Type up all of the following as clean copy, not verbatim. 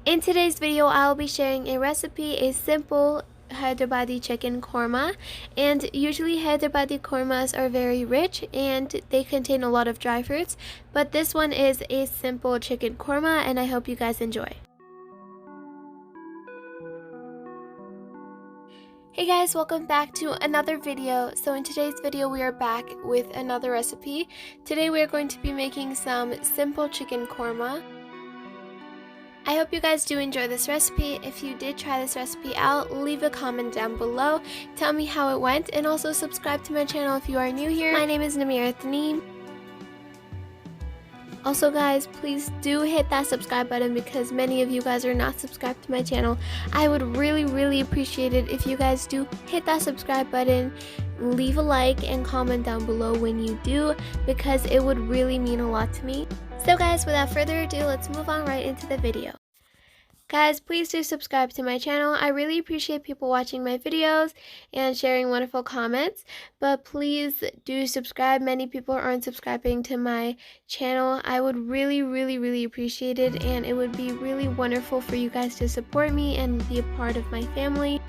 In today's video, I'll be sharing a recipe, a simple Hyderabadi chicken korma. And usually Hyderabadi kormas are very rich and they contain a lot of dry fruits, but this one is a simple chicken korma and I hope you guys enjoy. Hey guys, welcome back to another video. So in today's video we are back with another recipe. Today we are going to be making some simple chicken korma. I hope you guys do enjoy this recipe. If you did try this recipe out, leave a comment down below. Tell me how it went and also subscribe to my channel if you are new here. My name is Namira Taneem. Also guys, please do hit that subscribe button because many of you guys are not subscribed to my channel. I would really appreciate it if you guys do hit that subscribe button, leave a like and comment down below when you do because it would really mean a lot to me. So guys, without further ado, let's move on right into the video. Guys, please do subscribe to my channel. I really appreciate people watching my videos and sharing wonderful comments, but please do subscribe. Many people aren't subscribing to my channel. I would really appreciate it, and it would be really wonderful for you guys to support me and be a part of my family.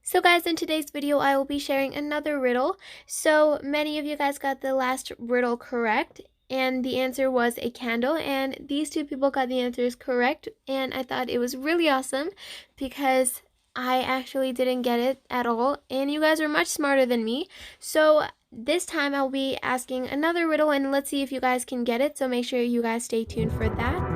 So guys, in today's video, I will be sharing another riddle. So many of you guys got the last riddle correct, and the answer was a candle, and these two people got the answers correct, and I thought it was really awesome because I actually didn't get it at all, and you guys are much smarter than me. So this time I'll be asking another riddle, and let's see if you guys can get it, so make sure you guys stay tuned for that.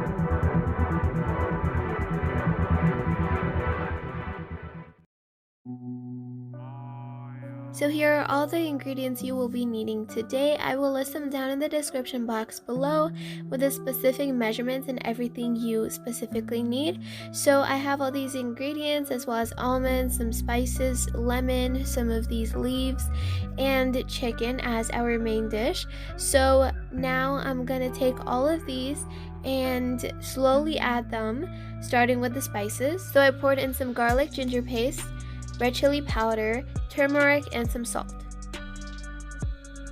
So here are all the ingredients you will be needing today. I will list them down in the description box below with the specific measurements and everything you specifically need. So I have all these ingredients as well as almonds, some spices, lemon, some of these leaves, and chicken as our main dish. So now I'm gonna take all of these and slowly add them, starting with the spices. So I poured in some garlic ginger paste, red chili powder, turmeric, and some salt.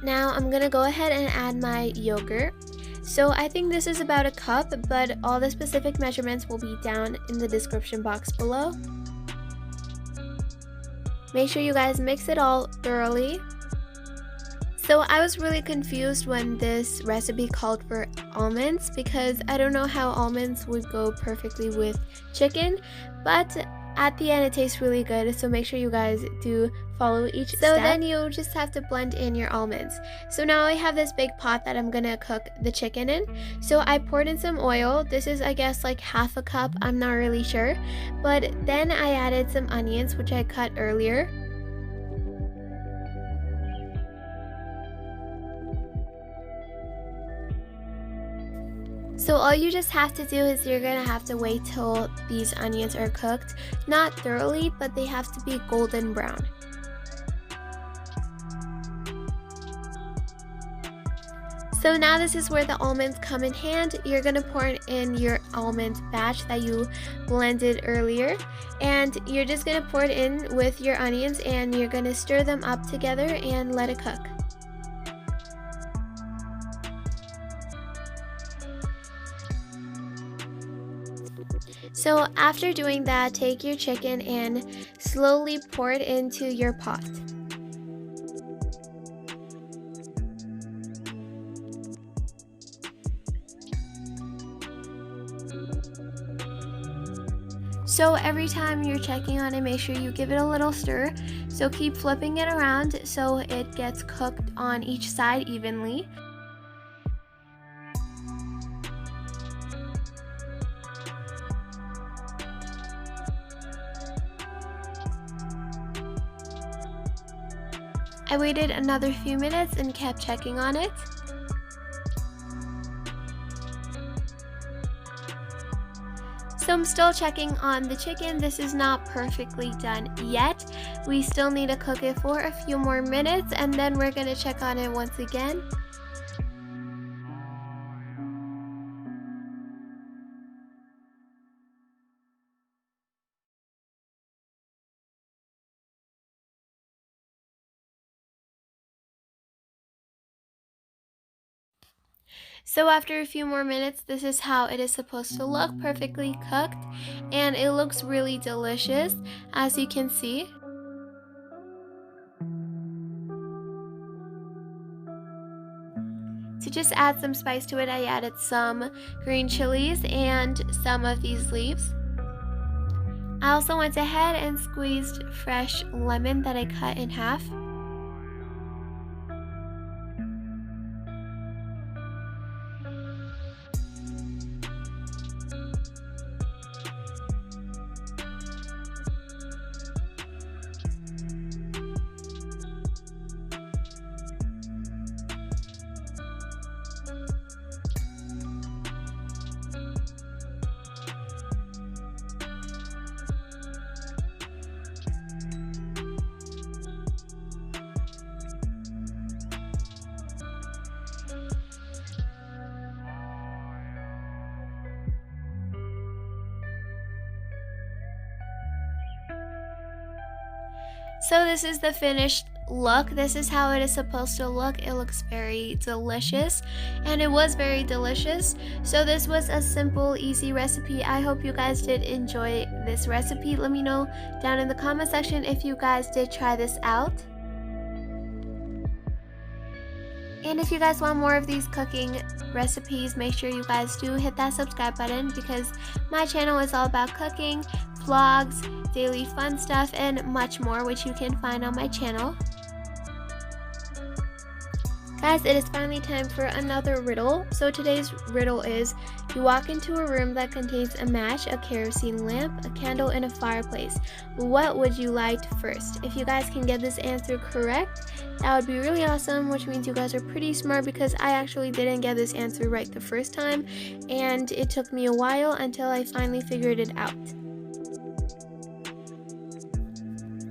Now I'm gonna go ahead and add my yogurt. So I think this is about a cup, but all the specific measurements will be down in the description box below. Make sure you guys mix it all thoroughly. So I was really confused when this recipe called for almonds because I don't know how almonds would go perfectly with chicken, but at the end it tastes really good, so make sure you guys do follow each step. So then you just have to blend in your almonds. So now I have this big pot that I'm gonna cook the chicken in. So I poured in some oil. This is I guess like half a cup, I'm not really sure. But then I added some onions which I cut earlier. So all you just have to do is you're gonna have to wait till these onions are cooked. Not thoroughly, but they have to be golden brown. So now this is where the almonds come in hand. You're gonna pour in your almond batch that you blended earlier, and you're just gonna pour it in with your onions and you're gonna stir them up together and let it cook. So after doing that, take your chicken and slowly pour it into your pot. So every time you're checking on it, make sure you give it a little stir. So keep flipping it around so it gets cooked on each side evenly. I waited another few minutes and kept checking on it. So I'm still checking on the chicken. This is not perfectly done yet. We still need to cook it for a few more minutes and then we're gonna check on it once again. So after a few more minutes, this is how it is supposed to look, perfectly cooked, and it looks really delicious, as you can see. To just add some spice to it, I added some green chilies and some of these leaves. I also went ahead and squeezed fresh lemon that I cut in half. So this is the finished look. This is how it is supposed to look. It looks very delicious, and it was very delicious. So this was a simple, easy recipe. I hope you guys did enjoy this recipe. Let me know down in the comment section if you guys did try this out. And if you guys want more of these cooking recipes, make sure you guys do hit that subscribe button, because my channel is all about cooking, vlogs, daily fun stuff, and much more, which you can find on my channel. Guys, it is finally time for another riddle. So today's riddle is: you walk into a room that contains a match, a kerosene lamp, a candle, and a fireplace. What would you light first? If you guys can get this answer correct, that would be really awesome, which means you guys are pretty smart, because I actually didn't get this answer right the first time, and it took me a while until I finally figured it out.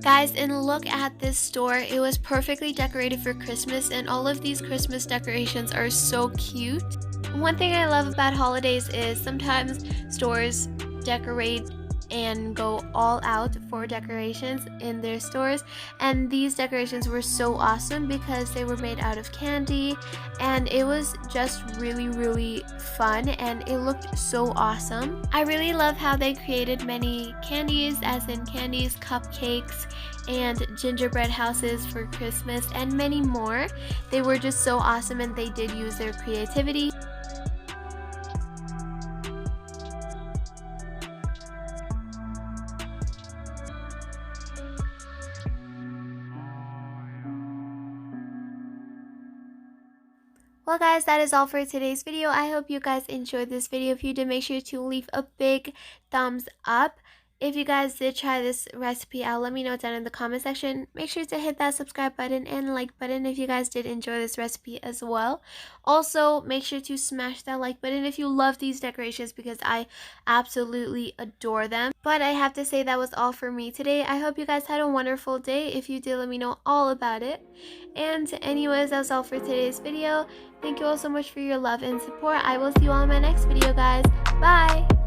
Guys, and look at this store. It was perfectly decorated for Christmas, and all of these Christmas decorations are so cute. One thing I love about holidays is sometimes stores decorate and go all out for decorations in their stores, and these decorations were so awesome because they were made out of candy, and it was just really fun, and it looked so awesome. I really love how they created many candies, as in candies, cupcakes, and gingerbread houses for Christmas, and many more. They were just so awesome, and they did use their creativity. Well guys, that is all for today's video. I hope you guys enjoyed this video. If you did, make sure to leave a big thumbs up. If you guys did try this recipe out, let me know down in the comment section. Make sure to hit that subscribe button and like button if you guys did enjoy this recipe as well. Also, make sure to smash that like button if you love these decorations, because I absolutely adore them. But I have to say, that was all for me today. I hope you guys had a wonderful day. If you did, let me know all about it. And anyways, that was all for today's video. Thank you all so much for your love and support. I will see you all in my next video, guys. Bye!